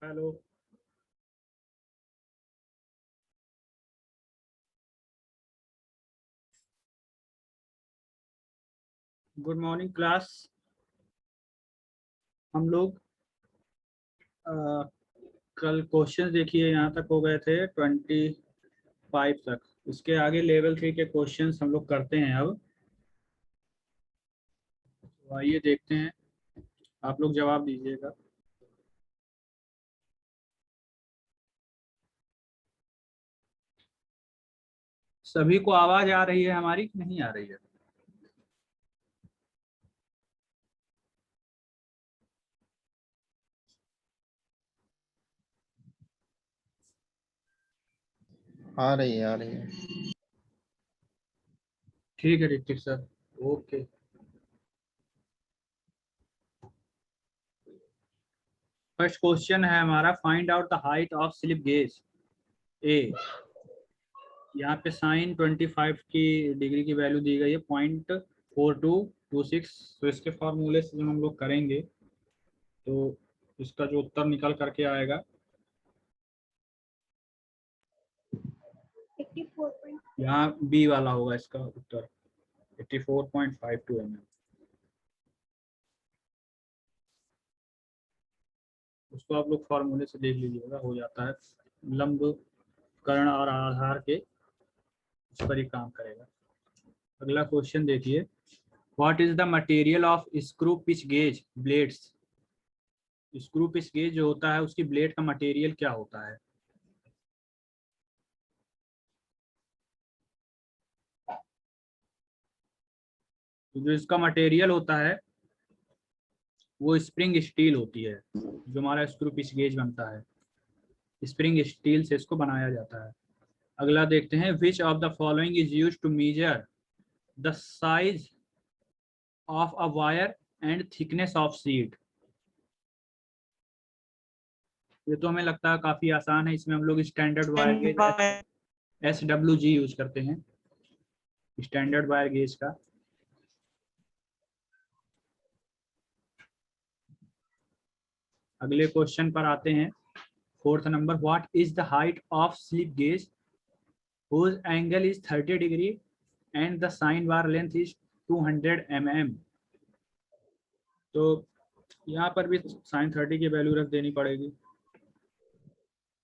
Hello, good morning class. हम लोग कल क्वेश्चंस देखिए यहाँ तक हो गए थे 25 तक। इसके आगे लेवल 3 के क्वेश्चंस हम लोग करते हैं अब। तो आइए देखते हैं, आप लोग जवाब दीजिएगा। सभी को आवाज आ रही है हमारी कि नहीं आ रही है? आ रही है आ रही है। ठीक है Hrithik sir, okay. First question है हमारा, find out the height of slip gauge A. यहाँ पे साइन 25 की डिग्री की वैल्यू दी गई है, 0.4226। तो इसके फॉर्मूले से जब हम लोग करेंगे तो इसका जो उत्तर निकल करके आएगा, यहाँ बी वाला होगा इसका उत्तर, 84.52 mm। उसको आप लोग फॉर्मूले से देख लीजिएगा, हो जाता है। लंब कर्ण और आधार के उस पर ही काम करेगा। अगला क्वेश्चन देखिए, what is the material of screw pitch gauge blades. Screw pitch gauge जो होता है उसकी ब्लेड का मटेरियल क्या होता है? तो जो इसका मटेरियल होता है वो स्प्रिंग स्टील होती है। जो हमारा स्क्रू पिच गेज बनता है स्प्रिंग स्टील से इसको बनाया जाता है। अगला देखते हैं, which of the following is used to measure the size of a wire and thickness of sheet. ये तो हमें लगता है काफी आसान है। इसमें हम लोग standard wire gauge SWG use करते हैं, स्टैंडर्ड वायर गेज का। अगले क्वेश्चन पर आते हैं, fourth number, what is the height of slip gauge whose angle is 30 degree and the sine bar length is 200 mm। तो यहाँ पर भी साइन 30 की वैल्यू रख देनी पड़ेगी,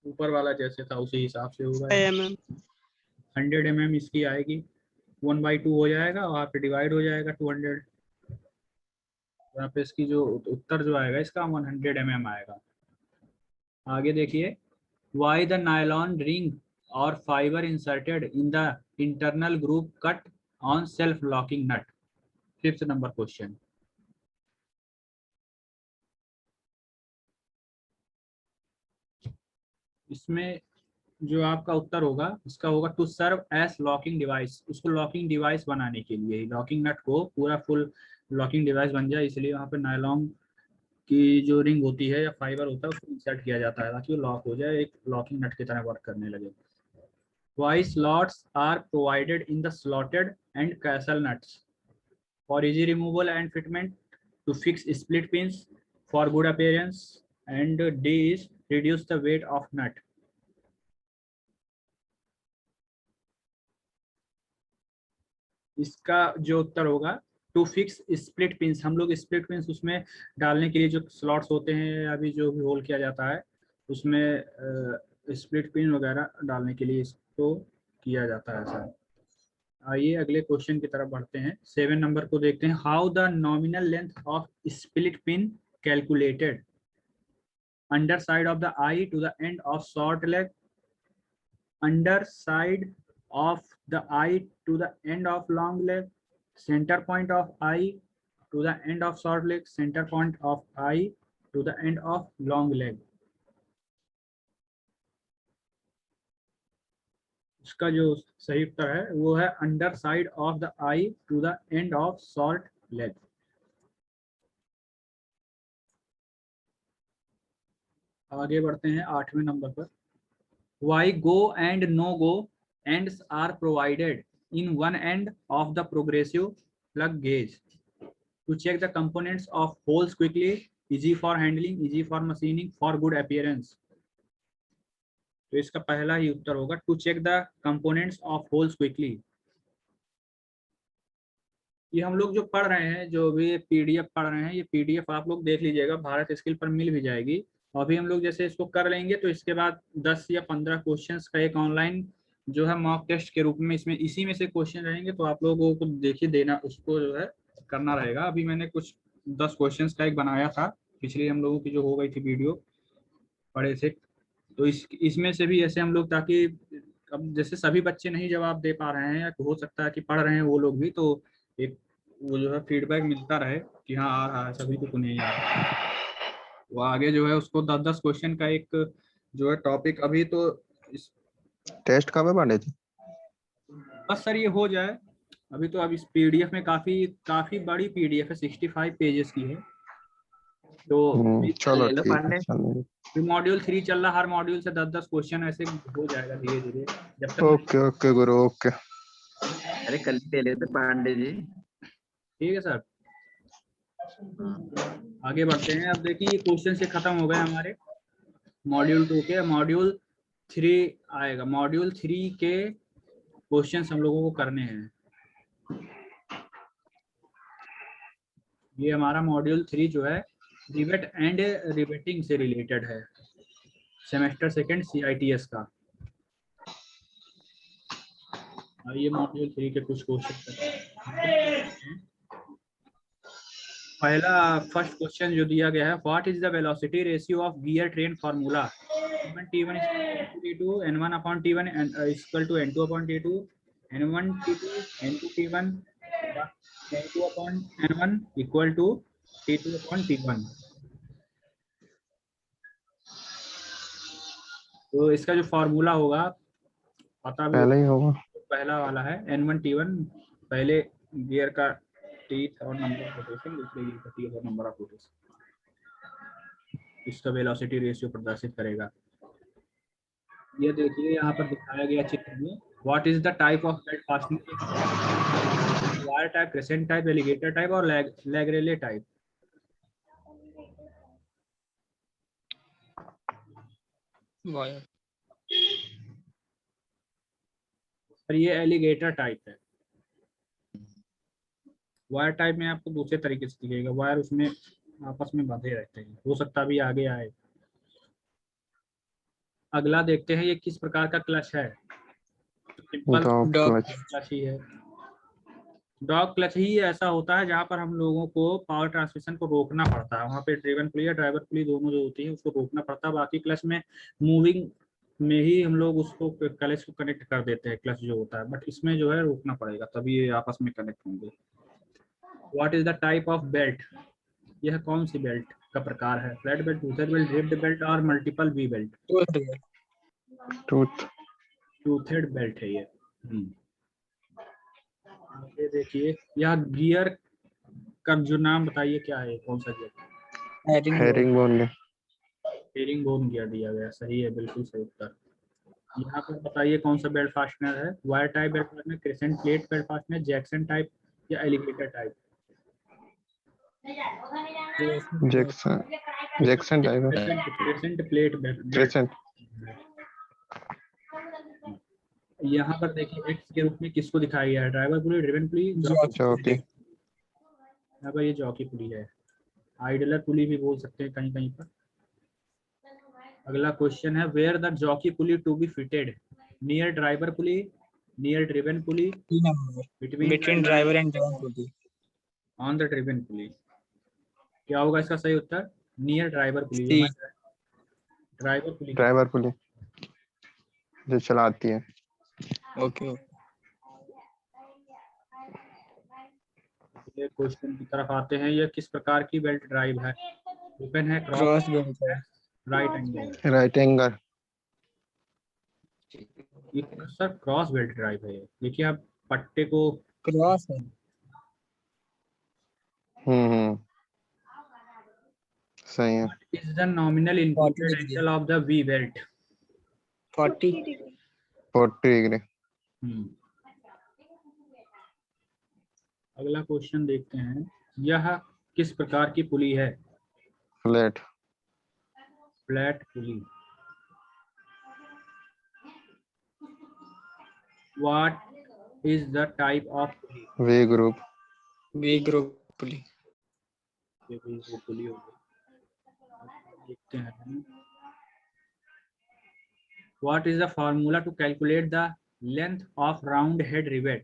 ऊपर वाला जैसे था उसी हिसाब से होगा। 100 mm इसकी आएगी, 1/2 हो जाएगा और यहाँ पे डिवाइड हो जाएगा 200। यहाँ पे इसकी जो उत्तर जो आएगा इसका 100 mm आएगा। आगे देखिए, वाई द नायलॉन रिंग और fiber inserted in the internal group cut on self locking nut. Fifth number question, इसमें जो आपका उत्तर होगा इसका होगा to serve as locking device. उसको लॉकिंग डिवाइस बनाने के लिए, लॉकिंग नट को पूरा फुल लॉकिंग डिवाइस बन जाए, इसलिए वहाँ पे नायलॉन की जो रिंग होती है या फाइबर होता है उसको इंसर्ट किया जाता है ताकि वो लॉक हो जाए, एक लॉकिंग नट की तरह वर्क करने लगे। Y slots are provided in the slotted and castle nuts for easy removal and fitment, to fix split pins for good appearance, and D is reduce the weight of nut. इसका जो उत्तर होगा to fix split pins. हम लोग split pins उसमें डालने के लिए जो स्लॉट्स होते हैं, अभी जो भी होल किया जाता है उसमें स्प्लिट पिन वगैरह डालने के लिए इसको किया जाता है सर। आइए अगले क्वेश्चन की तरफ बढ़ते हैं, 7 नंबर को देखते हैं, how the nominal length of split pin calculated, under side of the eye to the end of short leg, under side of the eye to the end of long leg, center point of eye to the end of short leg, center point of eye to the end of long leg। इसका जो सही उत्तर है वो है under side of the eye to the end of short leg. आगे बढ़ते हैं 8वें नंबर पर, why go and no go ends are provided in one end of the progressive plug gauge to check the components of holes quickly easy for handling, easy for machining, for good appearance. तो इसका पहला ही उत्तर होगा to check the components of holes quickly. ये हम लोग जो पढ़ रहे हैं, जो भी पीडीएफ पढ़ रहे हैं, ये पीडीएफ आप लोग देख लीजिएगा, भारत स्किल पर मिल भी जाएगी। अभी हम लोग जैसे इसको कर लेंगे तो इसके बाद 10 या 15 क्वेश्चंस का एक ऑनलाइन जो है मॉक टेस्ट के रूप में इसमें इसी में से क्वेश्चन रहेंगे, तो आप लोगों को देखिए देना, उसको जो है करना रहेगा। अभी मैंने कुछ 10 क्वेश्चंस का एक बनाया था, पिछली हम लोगों की जो हो गई थी वीडियो पढ़े थे, तो इसमें से भी ऐसे हम लोग, ताकि अब जैसे सभी बच्चे नहीं जवाब दे पा रहे हैं या हो सकता है कि पढ़ रहे हैं वो लोग भी, तो एक वो जो है फीडबैक मिलता रहे कि हाँ आ रहा है, सभी को नहीं आ रहा है। वो आगे जो है उसको 10-10 क्वेश्चन का एक जो है टॉपिक अभी तो इस, टेस्ट कब है पंडित जी? बस सर ये हो जाए अभी तो। अब इस पीडीएफ में काफी काफी बड़ी पीडीएफ है, 65 पेजेस की है। तो चलो ले लो ठीक है, पांडे। चलो। मॉड्यूल 3 चल रहा, हर मॉड्यूल से 10-10 क्वेश्चन ऐसे हो जाएगा धीरे धीरे जब तक। ओके ओके गुरु, ओके। अरे कल ले लेते पांडे जी। ठीक है सर, हाँ। आगे बढ़ते हैं। अब देखिए क्वेश्चन से खत्म हो गए हमारे मॉड्यूल 2 के। मॉड्यूल 3 आएगा, मॉड्यूल 3 के क्वेश्चंस हम लोगों को करने हैं। ये हमारा मॉड्यूल 3 जो है रिवेट एंड रिवेटिंग से रिलेटेड है, सेमेस्टर सेकंड CITS का। ये मॉड्यूल 3 के कुछ क्वेश्चन। पहला फर्स्ट क्वेश्चन जो दिया गया है, what is the velocity ratio of gear train formula? T1 T2 N1 upon T1 is equal to N2 upon T2, N1 T2 N2 T1 N2 upon N1 equal to T2 upon T1। तो इसका जो formula होगा पता भी पहले ही होगा। पहला वाला है N1 T1, पहले गियर का टीथ और नंबर ऑफ रोटेशन, दूसरे गियर का टीथ और नंबर ऑफ रोटेशन, इसका वेलोसिटी रेशियो प्रदर्शित करेगा। ये देखिए यहाँ पर दिखाया गया चित्र में, what is the type of belt fastening? Wire type, crescent type, alligator type और लैग रेले टाइप। वायर। और ये एलिगेटर टाइप है। वायर टाइप में आपको दूसरे तरीके से दिखेगा, वायर उसमें आपस में बंधे रहते हैं, हो सकता भी आगे आए। अगला देखते हैं ये किस प्रकार का क्लच है। Simple dog clutch. क्लच ही है। डॉग क्लच ही ऐसा होता है जहां पर हम लोगों को पावर ट्रांसमिशन को रोकना पड़ता है, वहां पे ड्रिवन पुली या ड्राइवर पुली दोनों जो होती है उसको रोकना पड़ता है। बाकी क्लच में मूविंग में ही हम लोग उसको क्लच को कनेक्ट कर देते हैं, क्लच जो होता है, बट इसमें जो है रोकना पड़ेगा तभी ये आपस में कनेक्ट होंगे। What is the type of belt? यह कौन सी बेल्ट का प्रकार है? Flat belt, toothed belt, drift belt और multiple V belt? Toothed belt है ये। ये देखिए, यह गियर का जो नाम बताइए क्या है, कौन सा gear? Herring bone. Herring bone gear दिया गया, सही है, बिल्कुल सही उत्तर। यहाँ पर बताइए कौन सा बेल्ट फास्टनर है? Wire type belt fastener, crescent plate belt fastener, Jackson type या एलिगेटर टाइप? जैक्सन टाइप है। Crescent plate belt. क्रेसेंट। यहाँ पर देखिए एक्स के रूप में किसको दिखाया गया है? ड्राइवर पुली, ड्रिवन पुली, जॉकी। यहाँ पर ये जॉकी पुली है, आइडलर पुली भी बोल सकते हैं कहीं कहीं पर। अगला क्वेश्चन है, where the jockey pulley to be fitted? Near driver pulley, near driven pulley, between driver and driven pulley, on the driven pulley. क्या होगा इसका सही उत्तर? Near driver pulley. Driver pulley. Driver pulley जो चलाती है। ओके। ये क्वेश्चन की तरफ आते हैं, यह किस प्रकार की बेल्ट ड्राइव है? ओपन है, क्रॉस बेल्ट है, राइट एंगल? Right angle. ये सर क्रॉस बेल्ट ड्राइव है। देखिए आप पट्टे को क्रॉस है। सही है। What is the nominal inputted angle of the V belt? 40 degree. अगला क्वेश्चन देखते हैं, यह किस प्रकार की पुली है? Flat. Flat pulley. What is the type of pulley? V group. V group pulley. ये भी वो पुली हो गई। देखते हैं। What is the formula to calculate the length of round head rivet?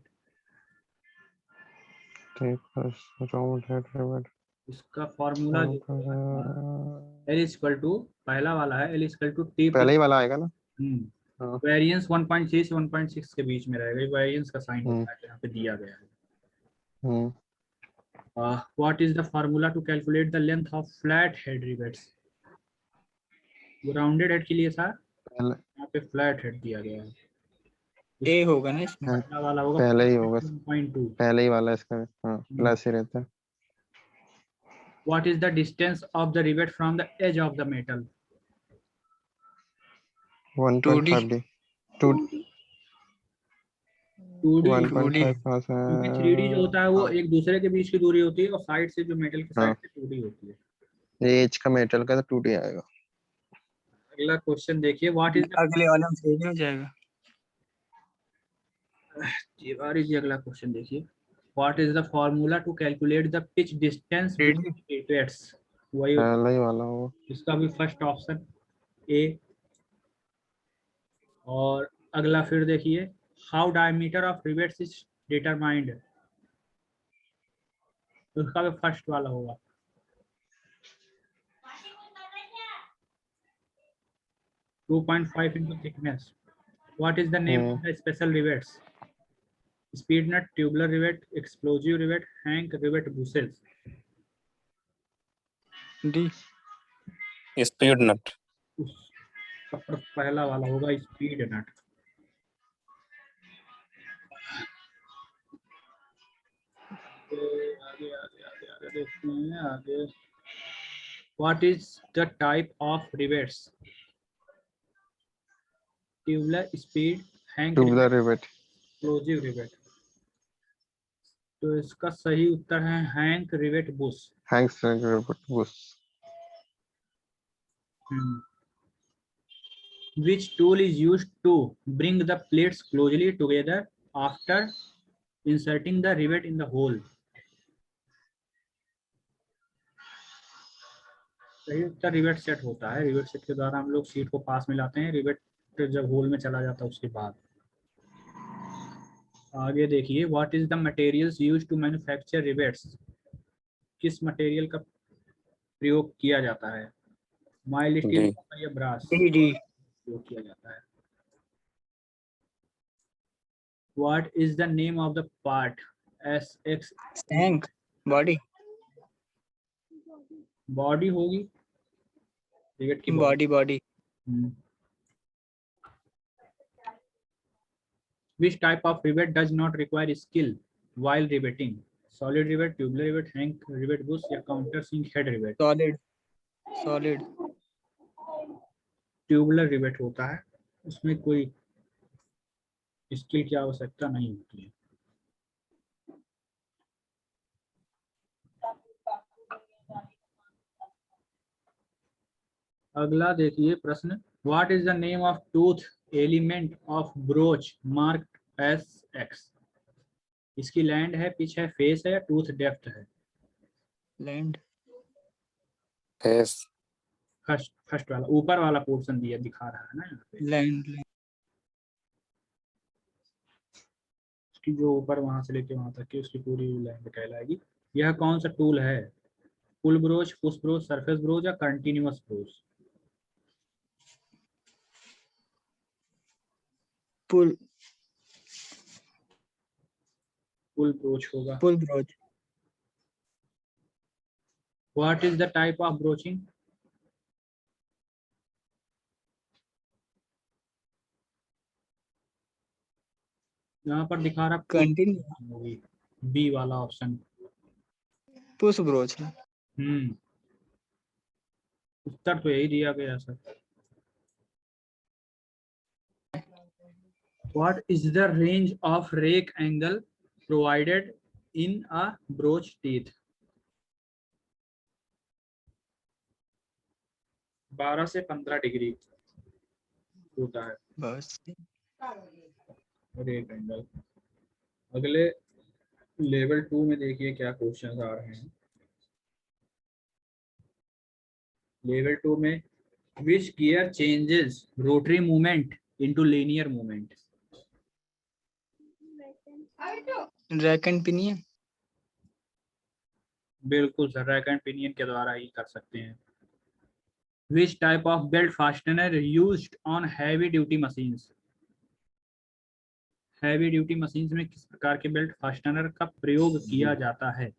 Round head rivet. इसका formula L is equal to पहला वाला है L is equal to T पहले ही वाला आएगा ना? हाँ। वेरिएंस 1.3 से 1.6 के बीच में रहेगा। वेरिएंस का साइन होता है यहाँ पे दिया गया है। What is the formula to calculate the length of flat head rivets? Rounded head के लिए सर यहाँ पे फ्लैट हेड दिया गया है। A होगा ना इसमें? पहला वाला होगा पहले ही होगा। 1.2। पहले ही वाला इसका हाँ प्लस ही रहता है। What is the distance of the rivet from the edge of the metal? 1.5D 2D 2D 1.5 पास है। क्योंकि 3D जो होता है वो एक दूसरे के बीच की दूरी होती है और साइड से जो मेटल की साइड से 2D होती है। ये एज का मेटल का तो 2D आएगा। अगला क्वेश्चन देखिए व्हाट इज अगले वाले में सही हो जाएगा। जी अगला क्वेश्चन देखिए what is the formula to calculate the pitch distance between rivets? वही पहला ही वाला होगा। इसका भी फर्स्ट ऑप्शन ए। और अगला फिर देखिए how diameter of rivets is determined? उसका भी फर्स्ट वाला होगा। To 2.5 into thickness. What is the name of the special rivets? Speed nut, tubular rivet, explosive rivet, Hank rivet bushels. D speed nut. उसका पहला वाला होगा स्पीड नट। आगे आगे आगे आगे देखते हैं आगे। What is the type of rivets? Tubular, speed, Hank tubular rivet, rivet. explosive rivet. तो इसका सही उत्तर है hang rivet Bush. Hanks rivet Bush. Which tool is used to bring the plates closely together after inserting the rivet in the hole? सही उत्तर rivet set होता है। Rivet set के द्वारा हम लोग सीट को पास में लाते हैं। रिवेट जब होल में चला जाता है उसके बाद। आगे देखिए what is the materials used to manufacture rivets? किस मटेरियल का प्रयोग किया जाता है? माइल्ड स्टील या ब्रास प्रयोग किया जाता है। What is the name of the part? SX Hank body body होगी रिवेट की body Which type of rivet does not require skill while riveting? Solid rivet, tubular rivet, Hank rivet bush या counter sink head rivet? solid tubular rivet होता है। उसमें कोई skill की आवश्यकता नहीं होती है। अगला देखिए प्रश्न what is the name of tooth element of broach marked S x? इसकी लैंड है, पिच है, फेस है या टूथ डेप्थ है? land face. फर्स्ट वाला ऊपर वाला पोर्शन दिया दिखा रहा है ना यहाँ पे। land उसकी जो ऊपर वहां से लेके वहां तक की उसकी पूरी लैंड कहलाएगी। यह कौन सा टूल है? Pull broach, push broach, surface broach या कंटिन्यूअस ब्रोच? pull ब्रोच होगा। pull broach what is the type of broaching? यहाँ पर दिखा रहा continue बी वाला ऑप्शन। push broach है। उत्तर तो यही दिया गया sir. What is the range of rake angle provided in a broach teeth? 12 से 15 डिग्री होता है बस रेट एंगल। अगले लेवल 2 में देखिए क्या क्वेश्चन आ रहे हैं। लेवल 2 में which gear changes rotary movement into linear movement. Rack and pinion. बिल्कुल सर, रैक एंड पिनियन के द्वारा ही कर सकते हैं। Which type of belt fastener used on heavy duty machines. Heavy duty machines में किस प्रकार के बेल्ट फास्टनर का प्रयोग किया जाता है।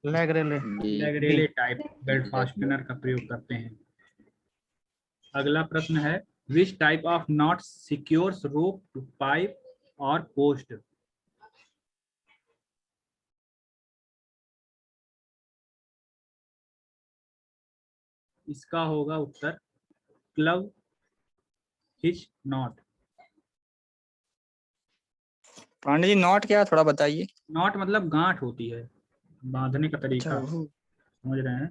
Lag relay. Lag relay type belt fastener का प्रयोग करते हैं। अगला प्रश्न है which type of knot secures rope to pipe और पोस्ट। इसका होगा उत्तर clove hitch knot. Pandey ji knot क्या है, थोड़ा बताइए। नॉट मतलब गांठ होती है, बांधने का तरीका, समझ रहे हैं।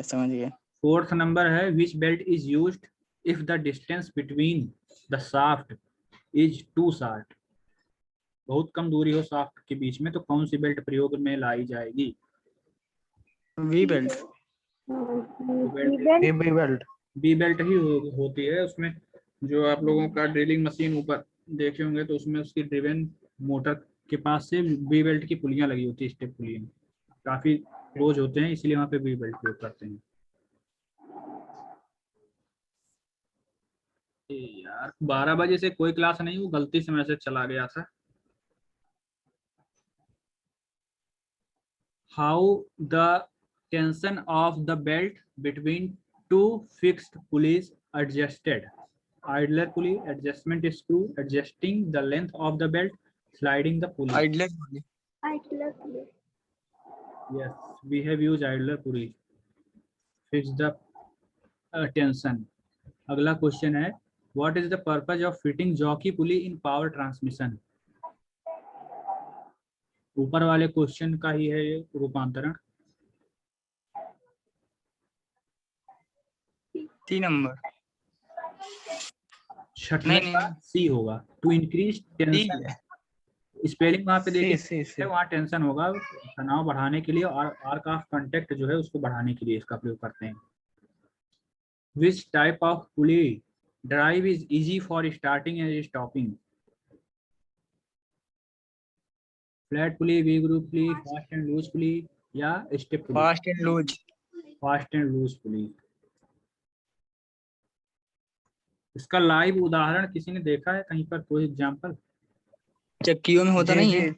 समझ गया। फोर्थ नंबर है which belt is used if the distance between the shaft is too short. बहुत कम दूरी हो शाफ्ट के बीच में तो कौन सी बेल्ट प्रयोग में लाई जाएगी। V belt. B belt. B belt ही होती है। उसमें जो आप लोगों का ड्रिलिंग मशीन ऊपर देखे होंगे तो उसमें उसकी ड्रिवन मोटर के पास से बी बेल्ट की पुलियां लगी होती है, स्टेप पुलियां काफी रोज होते हैं, इसलिए वहाँ पे बी बेल्ट प्रयोग करते हैं। यार 12 बजे से कोई क्लास नहीं, वो गलती से मैसेज चला गया था। How the tension of the belt between two fixed pulleys adjusted. Idler pulley, adjustment screw, adjusting the length of the belt, sliding the pulley. Idler pulley. Yes, we have used idler pulley. Fix the tension. अगला question है what is the purpose of fitting jockey pulley in power transmission। ऊपर वाले question का ही है ये रूपांतरण। 3 number. छठवें का सी होगा टू इंक्रीज टेंशन। स्पेलिंग वहाँ पे देखिए, वहाँ टेंशन होगा, तनाव बढ़ाने के लिए और आर्क ऑफ कांटेक्ट जो है उसको बढ़ाने के लिए इसका प्रयोग करते हैं। Which type of pulley drive is easy for starting and stopping. Flat pulley, V groove pulley, fast and loose pulley या step pulley. Fast and loose. Fast and loose pulley. इसका लाइव उदाहरण किसी ने देखा है कहीं पर, कोई एग्जांपल। चक्कियों में होता नहीं है।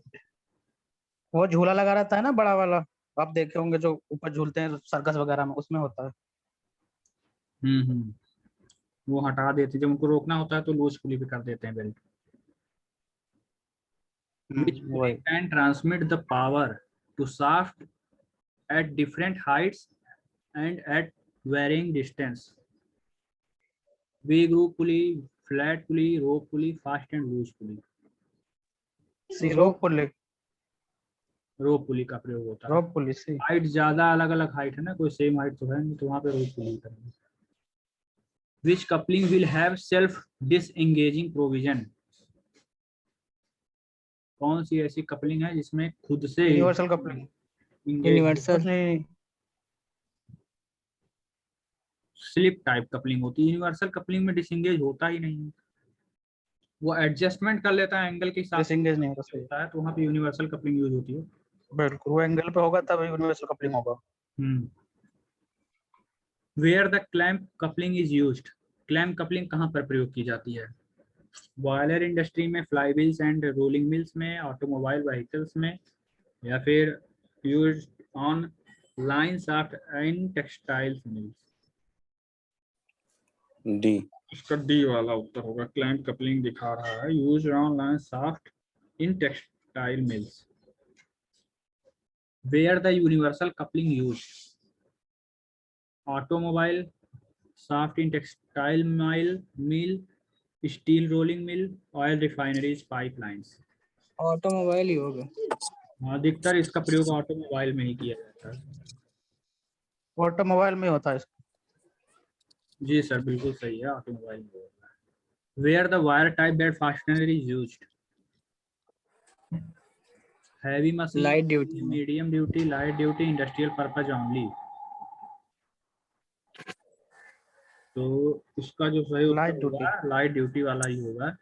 वो झूला लगा रहता है ना बड़ा वाला, आप देखे होंगे जो ऊपर झूलते हैं सर्कस वगैरह में, उसमें होता है। वो हटा देते, जब उनको रोकना होता है तो लूज पुली पे कर देते हैं belt. Which pulley can transmit the power to shaft at different heights and at varying distance। V groove pulley, flat pulley, rope pulley, fast and loose pulley। रोप पुली। रोप पुली का प्रयोग होता है। रोप पुली सी। हाइट ज्यादा अलग अलग हाइट है ना, कोई सेम हाइट तो है नहीं, तो वहाँ पे रोप पुली करेंगे। Which coupling will have self disengaging provision। कौन सी ऐसी कपलिंग है जिसमें खुद से universal coupling. Universal slip type coupling होती है। यूनिवर्सल कपलिंग में डिसएंगेज होता ही नहीं, वो एडजस्टमेंट कर लेता है एंगल के साथ, डिसएंगेज नहीं होता है, तो वहाँ पे यूनिवर्सल कपलिंग यूज होती है। बिल्कुल, वो एंगल पे होगा तब यूनिवर्सल कपलिंग होगा। Where the clamp coupling is used. Clamp coupling कहाँ पर प्रयोग की जाती है। बॉयलर इंडस्ट्री में, fly wheels and rolling mills में, ऑटोमोबाइल व्हीकल्स में, या फिर used on line shaft in textiles mills. D. इसका डी वाला उत्तर होगा। क्लैंप कपलिंग दिखा रहा है used on line shaft in textile mills. Where the universal coupling used. Automobile, shaft in textile mill, steel rolling mill, oil refineries, pipelines. Automobile ही होगा। अधिकतर इसका प्रयोग ऑटोमोबाइल में ही किया जाता है। ऑटोमोबाइल में होता है इसका। जी सर, बिल्कुल सही है, ऑटोमोबाइल में होता है। Where the wire type that fastener is used, heavy machine, light duty में। Medium duty, light duty, industrial purpose only. तो इसका जो सही लाइट उत्तर ड्यूटी। होगा लाइट ड्यूटी वाला ही होगा।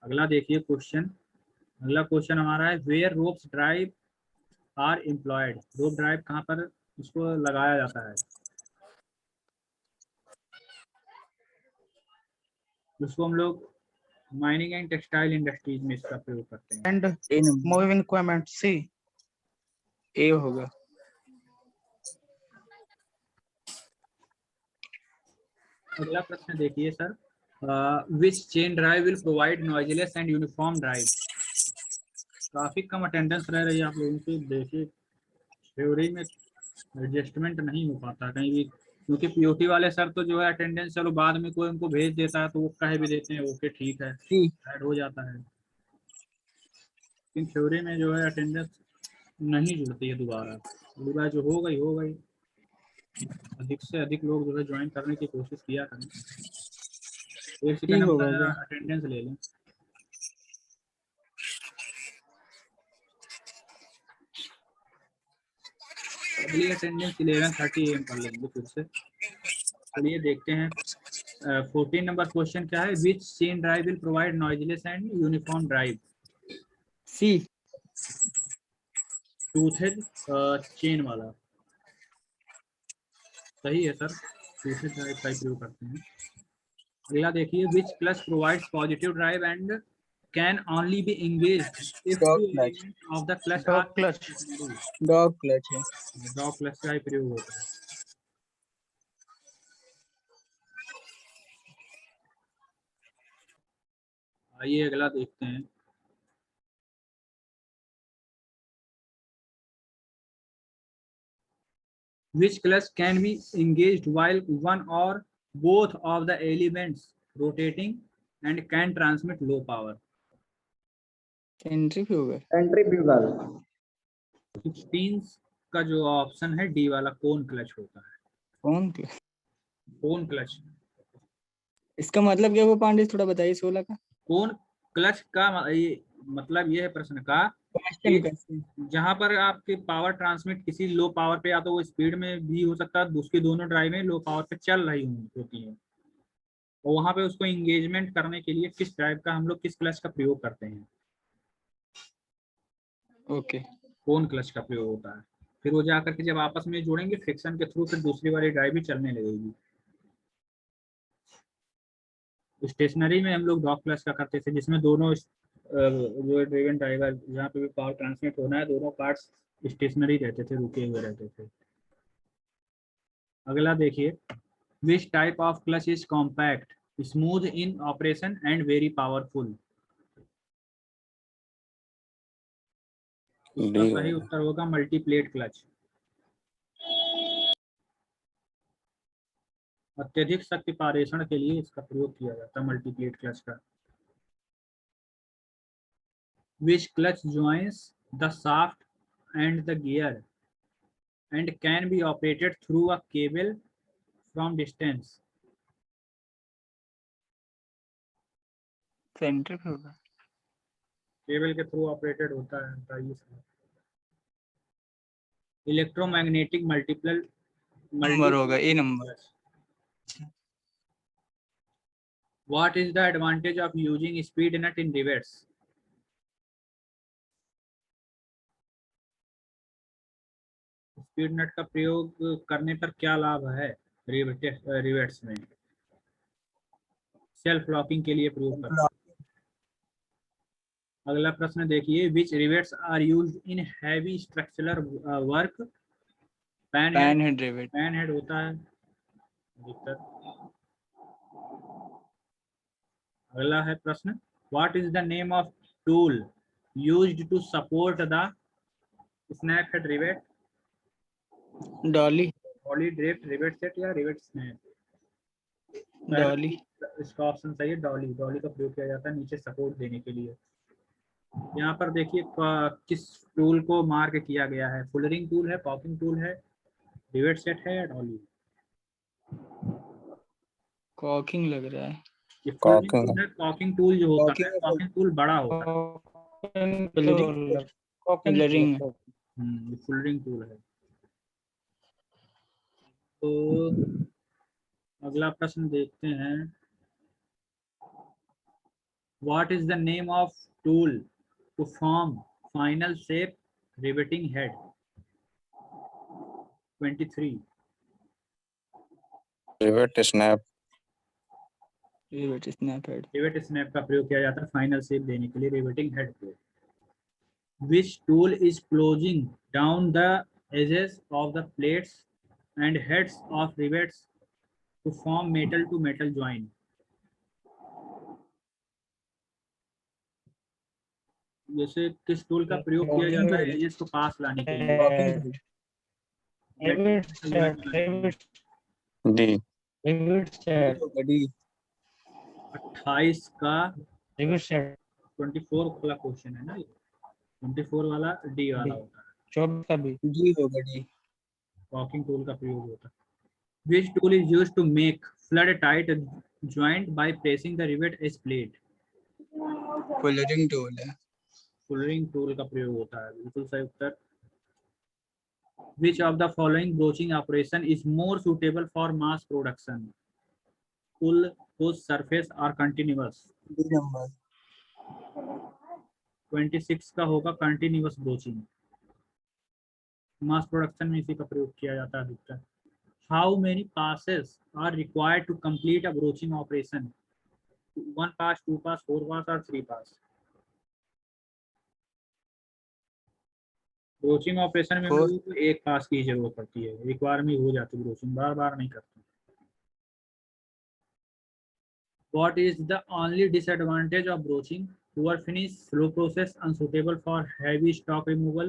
अगला देखिए क्वेश्चन, अगला क्वेश्चन हमारा है where ropes drive are employed, rope drive कहाँ पर इसको लगाया जाता है, उसको हम लोग माइनिंग एंड टेक्सटाइल इंडस्ट्रीज में इसका प्रयोग करते हैं। And A number, moving equipment C. A होगा। अगला प्रश्न देखिए sir, which chain drive will provide noiseless and uniform drive. काफी कम अटेंडेंस रह रही है आप लोगों की, देखिए थ्योरी में एडजस्टमेंट नहीं हो पाता कहीं भी, क्योंकि पीओटी वाले सर तो जो है अटेंडेंस चलो बाद में कोई उनको भेज देता है तो वो कह भी देते हैं ओके ठीक है, सी। ऐड हो जाता है, लेकिन थ्योरी में जो है अटेंडेंस नहीं जुड़ती है दोबारा, दोबारा जो हो गई। अधिक से अधिक लोग जो है ज्वाइन करने की कोशिश किया करें। एक सी सेकंड हम होगा क्या? अटेंडेंस ले लें। अगली अटेंडेंस 11:30 AM कर लेंगे फिर से। चलिए देखते हैं 14 नंबर क्वेश्चन क्या है, which chain drive will provide noiseless and uniform drive. C. Toothed chain वाला सही है सर, टूथेड ड्राइव का प्रयोग करते हैं। अगला देखिए, which clutch provides positive drive and can only be engaged if Dog to clutch. Element of the clutch dog or clutch. Dog clutch है। डॉग क्लच का ही प्रयोग होता है। आइए अगला देखते हैं, which clutch can be engaged while one or both of the elements rotating and can transmit low power। Centrifugal. Centrifugal. 16 का जो ऑप्शन है डी वाला कौन क्लच होता है, कौन क्लच? कौन क्लच, इसका मतलब क्या हुआ पांडे, थोड़ा बताइए 16 का कौन क्लच का ये मतलब ये है प्रश्न का क्वेश्चन कि का। जहां पर आपके पावर ट्रांसमिट किसी लो पावर पे, या तो वो स्पीड में भी हो सकता है, उसकी दोनों ड्राइवें लो पावर पे चल रही होती हैं, और वहां पे उसको इंगेजमेंट करने के लिए किस ड्राइव का हम लोग किस क्लच का प्रयोग करते हैं, ओके। कौन क्लच का प्रयोग होता है। फिर वो जाकर के जब आपस में जोड़ेंगे फ्रिक्शन के थ्रू, फिर दूसरी वाली ड्राइव भी चलने लगेगी। स्टेशनरी में हम लोग डॉग क्लच का करते थे, जिसमें दोनों जो ड्रिवन ड्राइवर जहाँ पे भी पावर ट्रांसमिट होना है, दोनों पार्ट्स स्टेशनरी रहते थे, रुके हुए रहते थे। अगला देखिए, विच type of clutch is compact, smooth in operation and very powerful. इसका डी सही उत्तर होगा मल्टीप्लेट क्लच। अत्यधिक शक्ति पारेषण के लिए इसका प्रयोग किया जाता है मल्टीप्लेट क्लच का। Which clutch joins the shaft and the gear and can be operated through a cable from distance। Centrifugal. Cable के थ्रू ऑपरेटेड होता है, बताइए सर। इलेक्ट्रोमैग्नेटिक मल्टीपल नंबर होगा ए number. What is the advantage of using speed nut in rivets? Speed nut का प्रयोग करने पर क्या लाभ है रिवेट्स में, सेल्फ लॉकिंग के लिए प्रयोग करते हैं। अगला प्रश्न देखिए, which rivets are used in heavy structural work. Pan head rivet. Pan head होता है अधिकतर। अगला है प्रश्न, what is the name of tool used to support the snap head rivet. Dolly. Dolly drift rivet set या rivet snap. Dolly. इसका option सही है डॉली। डॉली का प्रयोग किया जाता है नीचे सपोर्ट देने के लिए। यहाँ पर देखिए किस टूल को मार्क किया गया है, फुलरिंग टूल है, पॉकिंग टूल है, रिवेट सेट है या डॉली? कॉकिंग लग रहा है। ये फोल्डिंग Caulking. टूल है। कॉकिंग टूल जो होता है, Caulking कॉकिंग टूल बड़ा होता है। कलरिंग ये फोल्डिंग टूल है। तो अगला प्रश्न देखते हैं। What is the name of tool to form final shape riveting head? 23। Rivet snap. Rivet snap head. Rivet snap का प्रयोग किया जाता है फाइनल शेप देने के लिए रिवेटिंग हेड को। Which tool is closing down the edges of the plates and heads of rivets to form metal to metal joint? जैसे किस टूल का प्रयोग किया जाता है एजेस को पास लाने के लिए? D. 28 का 24 वाला क्वेश्चन है ना ये? 24 वाला डी वाला होता है। 24 का भी जी होगा डी। कॉकिंग टूल का प्रयोग होता है। Which tool is used to make flood tight joint by pressing the rivet as plate? Colouring tool है। फुलरिंग टूल का प्रयोग होता है। बिल्कुल सही उत्तर। Which of the following broaching operation is more suitable for mass production? Pull, push, surface or continuous? D number. 26 का होगा continuous broaching. Mass production में इसी का प्रयोग किया जाता है अधिकतर। How many passes are required to complete a broaching operation? 1 pass, 2 pass, 4 pass or 3 pass? Broaching operation में हम लोगों को एक पास की जरूरत पड़ती है, एक बार में हो जाती है ब्रोचिंग, बार बार नहीं करते। What is the only disadvantage of broaching? Poor finish, slow process, unsuitable for heavy stock removal,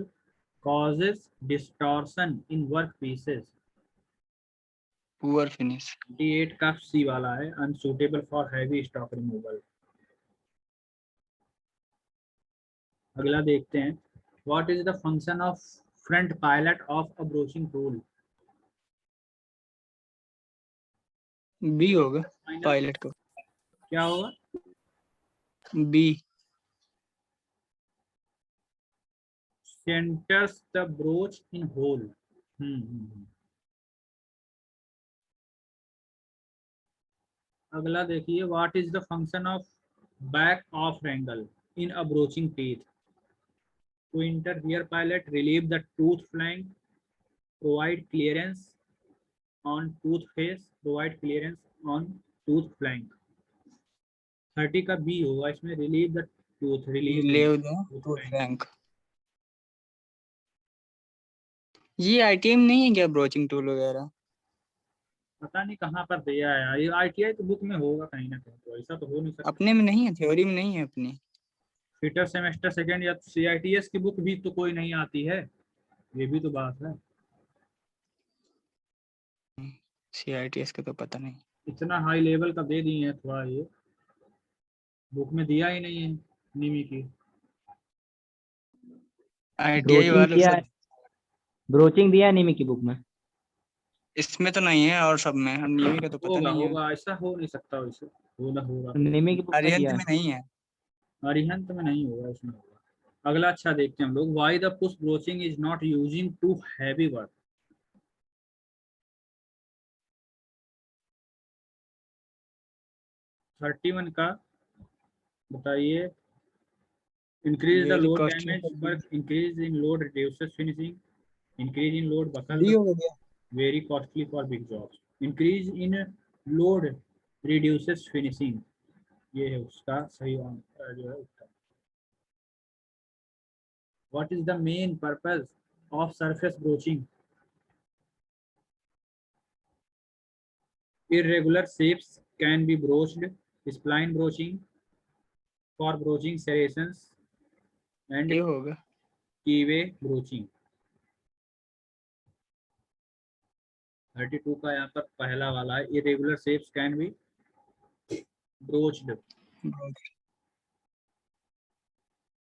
causes distortion in work pieces. Poor finish. 28 का सी वाला है, unsuitable for heavy stock removal. अगला देखते हैं। What is the function of front pilot of a broaching tool? B होगा pilot को। क्या होगा? B. Centers the broach in hole. अगला देखिए। What is the function of back off wrangle in a broaching teeth? To enter rear pilot, relieve the tooth flank, provide clearance on tooth face, provide clearance on tooth flank. 30 का B होगा इसमें, relieve the tooth, relieve the tooth flank. ये ITM नहीं है क्या broaching tool वगैरह? पता नहीं कहाँ पर दिया है, ये आईटीआई की बुक में होगा कहीं ना कहीं, तो ऐसा तो हो नहीं सकता। अपने में नहीं है, थ्योरी में नहीं है अपनी। फिटर सेमेस्टर सेकंड या सीआईटीएस की बुक भी तो कोई नहीं आती है, ये भी तो बात है। सीआईटीएस का तो पता नहीं। इतना हाई लेवल का दे दिए हैं, थोड़ा ये बुक में दिया ही नहीं है निमी की। आईटीआई वालों से ब्रोचिंग दिया निमी की बुक में, इसमें तो नहीं है और सब में, निमी का तो पता होगा नहीं है। होगा, ऐसा हो नहीं सकता वैसे, होगा निमी की बुक में अरिहंत दिया में नहीं है। अरिहंत में नहीं होगा, उसमें होगा। अगला अच्छा देखते हैं हम लोग। Why the push broaching is not using to heavy work? Thirty one का बताइए। Increase the Very load costly damage for work, increase in load reduces finishing, increase in load buckle, D हो गया। Very costly for big jobs. Increase in load reduces finishing, ये है उसका सही जो है उत्तर। What is the main purpose of surface broaching? Irregular shapes can be broached, spline broaching for broaching serrations and ये होगा। keyway broaching. 32 का यहाँ पर पहला वाला है, irregular shapes can be broached.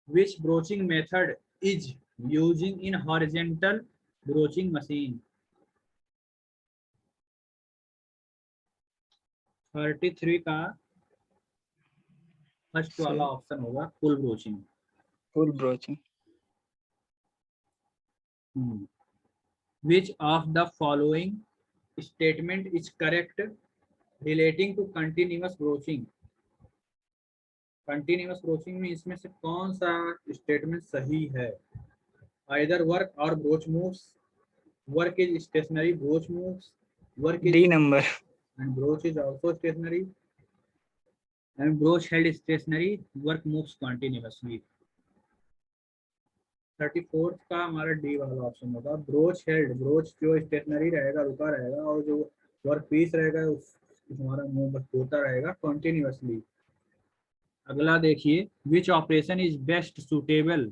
Which broaching method is using in horizontal broaching machine? 33 का first वाला सही। ऑप्शन होगा, full broaching. Full broaching. Which of the following statement is correct relating to continuous broaching? Continuous broaching में इसमें से कौन सा statement सही है? Either work or broach moves, work is stationary, broach moves, work is D number. and broach is also stationary, and broach held stationary, work moves continuously. 34 का हमारा D वाला ऑप्शन होगा, ब्रोच हेल्ड। ब्रोच जो stationery रहेगा, रुका रहेगा, और जो वर्क पीस रहेगा उस हमारा मूव होता रहेगा कंटिन्यूअसली। अगला देखिए, which operation is best suitable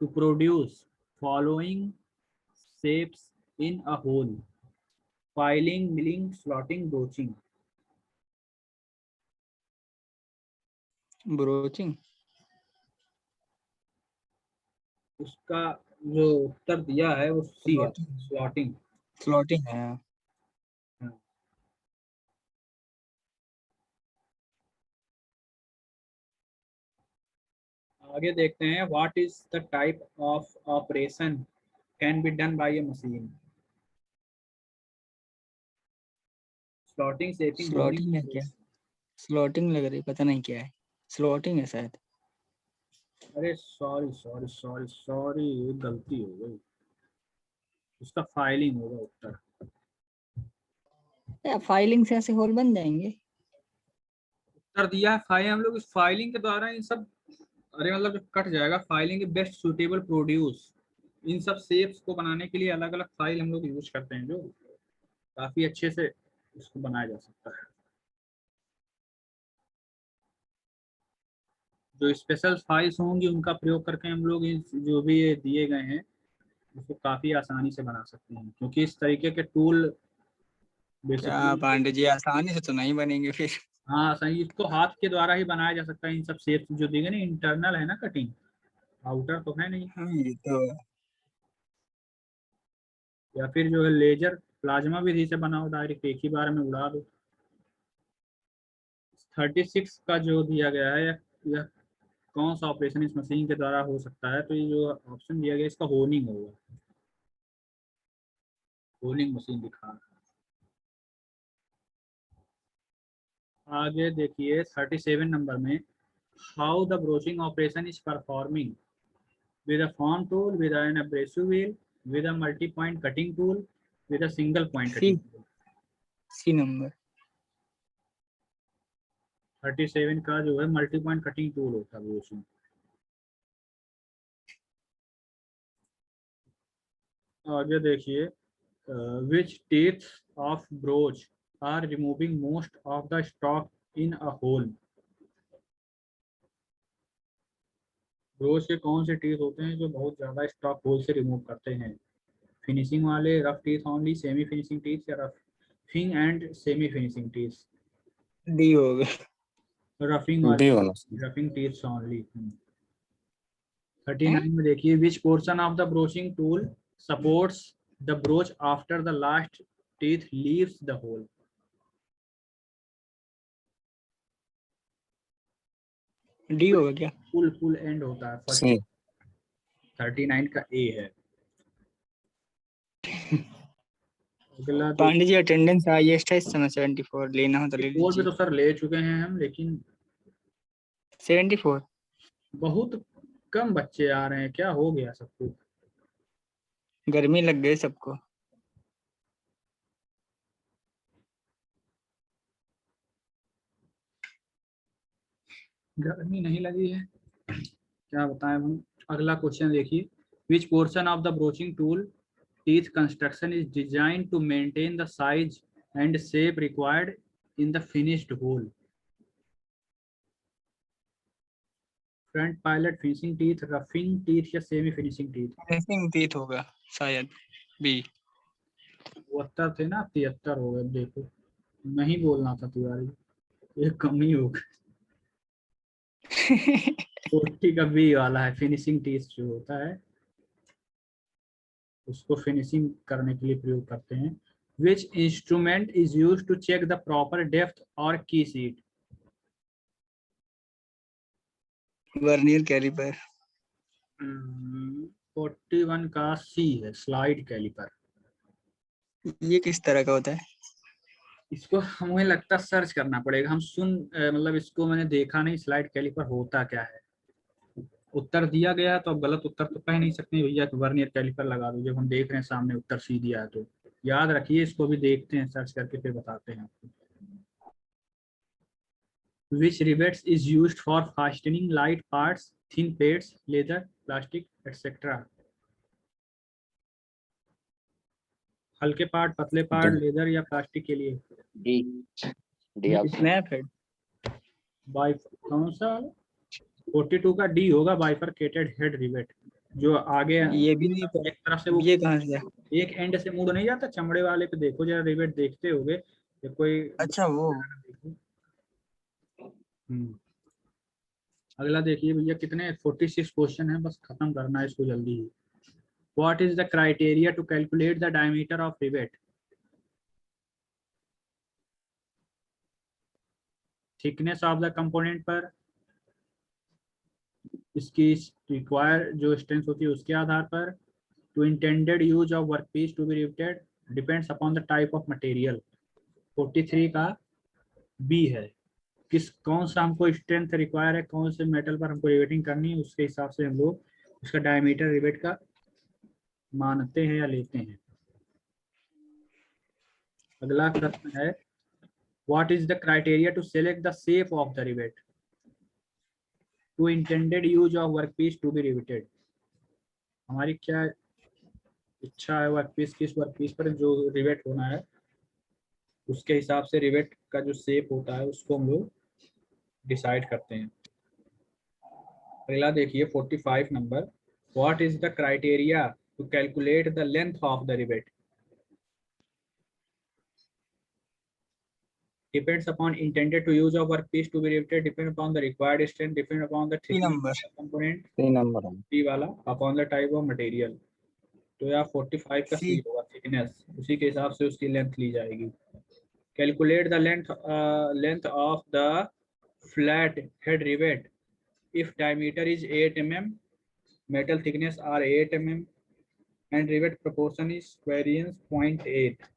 to produce following shapes in a hole? Filing, milling, slotting, broaching. Broaching. उसका जो उत्तर दिया है वो सी है, स्लॉटिंग। स्लॉटिंग। स्लॉटिंग है। आगे देखते हैं, what is the type of operation can be done by a machine? Slotting, shaping, slotting है होनिंग। क्या? स्लॉटिंग लग रही, पता नहीं क्या है। स्लॉटिंग है शायद। अरे सॉरी सॉरी सॉरी सॉरी, ये गलती हो गई, उसका फाइलिंग होगा उत्तर। या फाइलिंग से ऐसे होल बन जाएंगे? उत्तर दिया है फाइल, हम लोग इस फाइलिंग के द्वारा इन सब, अरे मतलब जो कट जाएगा, फाइलिंग के बेस्ट सुटेबल प्रोड्यूस, इन सब शेप्स को बनाने के लिए अलग अलग फाइल हम लोग यूज करते हैं, जो काफी अच्छे से इसको बनाया जा सकता है। जो स्पेशल फाइल्स होंगी उनका प्रयोग करके हम लोग जो भी ये दिए गए हैं उसको काफी आसानी से बना सकते हैं, क्योंकि इस तरीके के टूल क्या बेसिकली, पांडे जी, आसानी से तो नहीं बनेंगे फिर। हाँ सही, इसको हाथ के द्वारा ही बनाया जा सकता है। इन सब शेप्स जो दिए गए ना, इंटरनल है ना कटिंग, आउटर तो है नहीं। हाँ ये तो है। या फिर जो है लेजर प्लाज्मा विधि से बनाओ, डायरेक्ट एक ही बार में उड़ा दो। 36 का जो दिया गया है, यह कौन सा ऑपरेशन इस मशीन के द्वारा हो सकता है? तो ये जो ऑप्शन दिया गया इसका होनिंग होगा, होनिंग मशीन दिखा रहा है। आगे देखिए 37 नंबर में, how the broaching operation is performing with a form tool, with an abrasive wheel, with a multi-point cutting tool, with a single point C. cutting tool. C number. 37 का जो है multi point cutting tool होता है broaching. आगे देखिए, which teeth of broach are removing most of the stock in a hole? Broach के कौन से टीथ होते हैं जो बहुत ज्यादा स्टॉक होल से रिमूव करते हैं? फिनिशिंग वाले, rough teeth only, semi finishing teeth, या roughing and semi finishing teeth? D हो गया। रफिंग बी वाले, होना चाहिए। Roughing teeth only. 39 में देखिए, which portion of the broaching tool supports the broach after the last teeth leaves the hole? D होगा क्या? फुल एंड होता है फर्स्ट। सी। 39 का ए है। अगला पांडे जी अटेंडेंस हाईएस्ट है इस समय 74, लेना हो तो ले बोर्ड पे लीजिए। तो सर ले चुके हैं हम, लेकिन 74। बहुत कम बच्चे आ रहे हैं, क्या हो गया सबको? गर्मी लग गई सबको। गर्मी नहीं लगी है, क्या बताएं हम। अगला क्वेश्चन देखिए, which portion of the broaching tool teeth construction is designed to maintain the size and shape required in the finished hole? Front pilot, finishing teeth, roughing teeth, या semi finishing teeth? Finishing teeth होगा शायद, B. 72 थे ना, 73 हो गए। देखो, नहीं बोलना था तिवारी, एक कम ही हो गया। 40 का बी वाला है, फिनिशिंग टीथ जो होता है उसको फिनिशिंग करने के लिए प्रयोग करते हैं। Which instrument is used to check the proper depth or key seat? Vernier caliper. 41 का सी है, स्लाइड कैलिपर। ये किस तरह का होता है? इसको हमें लगता सर्च करना पड़ेगा, हम मतलब इसको मैंने देखा नहीं, स्लाइड कैलिपर होता क्या है। उत्तर दिया गया तो अब गलत उत्तर तो कह नहीं सकते भैया तो वर्नियर कैलिपर लगा दो, जब हम देख रहे हैं सामने उत्तर सी दिया है। तो याद रखिए, इसको भी देखते हैं सर्च करके फिर बताते हैं आपको। Which rivets is used for fastening light parts, thin plates, leather, plastic, etc. हल्के पार्ट, पतले पार्ट, लेदर या प्लास्टिक के लिए? D D option. Snap head. By कौन सा? 42 का डी होगा, बाइफरकेटेड हेड रिवेट, जो आगे ये भी नहीं एक तरफ से वो ये कहाँ से है? एक एंड से मुड़ नहीं जाता, चमड़े वाले पे देखो जरा, रिवेट देखते होगे या कोई। अच्छा वो। अगला देखिए भैया, कितने 46 क्वेश्चन है, बस खत्म करना है इसको जल्दी ही। What is the criteria to calculate the diameter of rivet? Thickness of the component पर, इसकी रिक्वायर जो स्ट्रेंथ होती है उसके आधार पर, to intended use of workpiece to be riveted, depends upon the type of material. 43 का बी है, कौन सा हमको स्ट्रेंथ रिक्वायर है, कौन से मेटल पर हमको रिवेटिंग करनी है, उसके हिसाब से हम लोग उसका डायमीटर रिवेट का मानते हैं या लेते हैं। अगला प्रश्न है, what is the criteria to select the shape of the rivet to intended use of workpiece to be riveted? हमारी क्या इच्छा है, वर्कपीस किस वर्कपीस पर जो रिवेट होना है उसके हिसाब से रिवेट का जो शेप होता है उसको हम लोग डिसाइड करते हैं। अगला देखिए 45 number, what is the criteria to calculate the length of the rivet? Depends upon intended to use of workpiece to be riveted, depend upon the required strength, depend upon the thickness number. of the component, 3 number है। सी वाला, upon the type of material। तो यार 45 का सी होगा, thickness, उसी के हिसाब से उसकी लेंथ ली जाएगी। Calculate the length of the flat head rivet if diameter is 8 mm, metal thickness are 8 mm and rivet proportion is variance 0.8।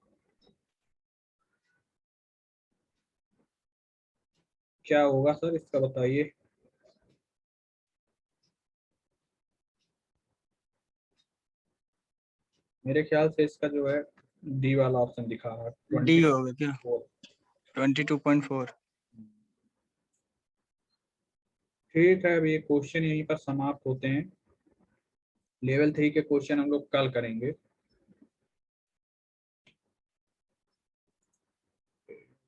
क्या होगा सर इसका बताइए? मेरे ख्याल से इसका जो है डी वाला ऑप्शन दिखा रहा है। डी होगा क्या? 22.4। ठीक है, अभी ये क्वेश्चन यहीं पर समाप्त होते हैं। लेवल 3 के क्वेश्चन हम लोग कल करेंगे।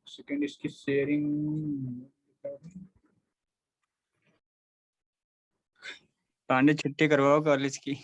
सेकंड इसकी शेयरिंग, पांडे छुट्टी करवाओ कॉलेज की।